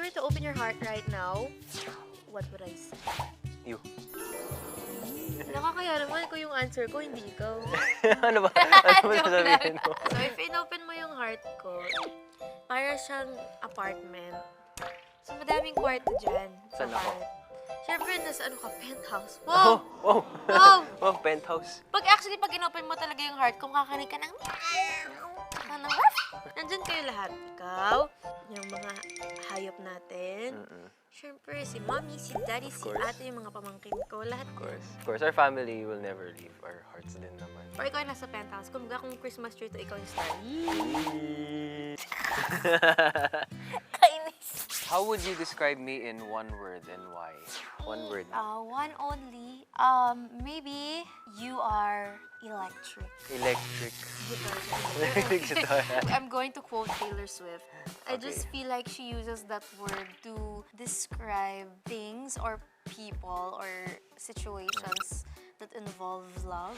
were to open your heart right now, what would I say? You. Nakakaya naman kung yung answer ko, hindi ikaw. Ano ba? Ano ba Joke sasabihin lang. mo? So, if inopen mo yung heart ko, para siyang apartment. So, madaming kwarto dyan. Saan ako? Siyempre, nasa ano ka, penthouse. Oh, Wow! wow. Wow! Wow, penthouse. Pag inopen mo talaga yung heart, kung kakanig ka ng nandyan kayo lahat. Ikaw, yung mga hayop natin. Siyempre, si mommy, si daddy, si ate, yung mga pamangkin ko, lahat. Of course, our family will never leave our hearts din naman. Or ikaw yung nasa penthouse. Kung Christmas tree to, ikaw yung star. Kainis. How would you describe me in one word and why? One word. One only. Maybe you are electric. Electric. Guitar. I'm going to quote Taylor Swift. I just feel like she uses that word to describe things or people or situations that involve love.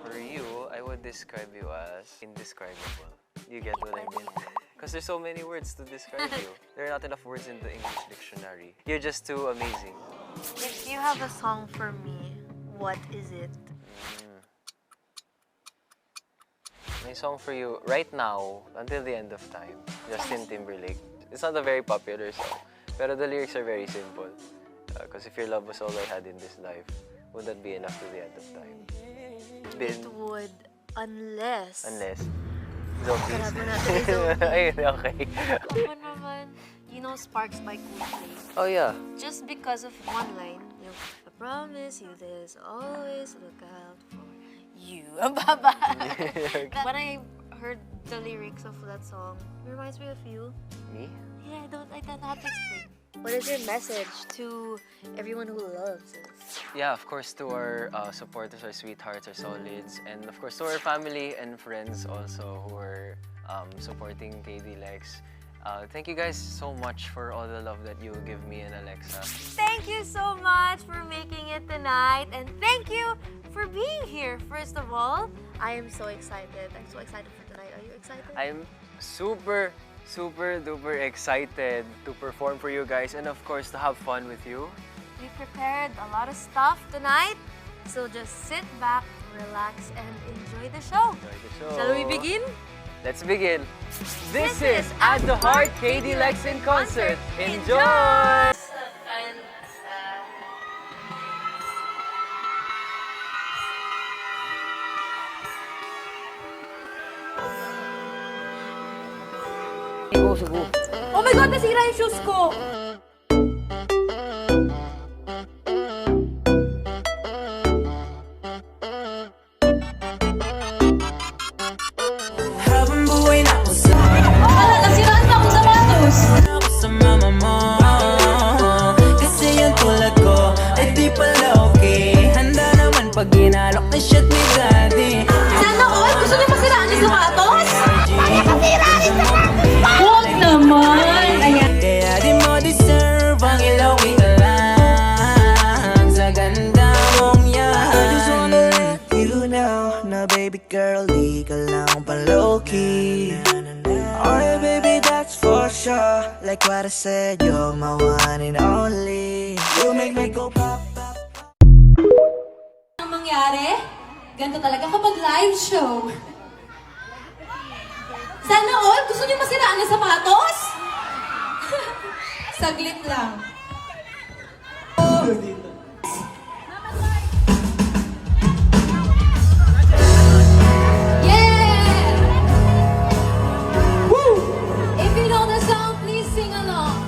For you, I would describe you as indescribable. You get what I mean? Because there's so many words to describe you. There are not enough words in the English dictionary. You're just too amazing. If you have a song for me, what is it? My song for you right now, until the end of time, Justin Timberlake. It's not a very popular song, pero the lyrics are very simple. Because if your love was all I had in this life, would that be enough to the end of time? It would, unless... Zombies. Grabe natin yung zombie. Ayun, okay. Ako naman, you know Sparks by Coldplay. Oh yeah. Just because of one line, yung, I promise you this, always look out for you. Ang baba. When I heard the lyrics of that song, it reminds me of you. Me? Yeah, I don't know how to explain. What is your message to everyone who loves us? Yeah, of course, to our supporters, our sweethearts, our solids, and of course to our family and friends also who are supporting KD Lex. Thank you guys so much for all the love that you give me and Alexa. Thank you so much for making it tonight, and thank you for being here. First of all, I am so excited. I'm so excited for tonight. Are you excited? I'm super duper excited to perform for you guys and of course to have fun with you. We prepared a lot of stuff tonight, so just sit back, relax, and enjoy the show. Enjoy the show. Shall we begin? Let's begin. This is At the Heart KD Lex in concert. Enjoy! Oh my God! Nasira yung shoes ko! Habang buhay na ako sa'yo. Nasiraan pa akong sapatos! Ako sa mama mo. Kasi yung tulad ko ay di pala okay. Handa naman pag ginalok na shot ni daddy. Sana all! Gusto niyo masiraan yung sapatos? Masiraan yung sapatos! Huwag naman! Kaya di mo deserve ang ilawi ka lang sa ganda mong yan. I just wanna let you know na baby girl, di ka lang pa-low-key. Oh yeah, baby, that's for sure. Like what I said, you're my one and only. You make me go pop, pop. Ang mangyari, ganito talaga kapag live show. Sana all, gusto niyo masiraan ng sapatos? Saglit lang. Yeah! Woo! If you know the song, please sing along.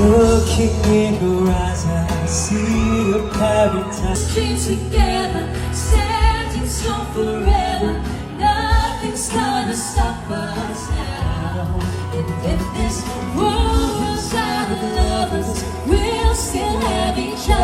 Looking in your eyes, I see your paradise. Dreams together, standing strong forever. Nothing's gonna stop us now. And if this world runs out of lovers, we'll still have each other.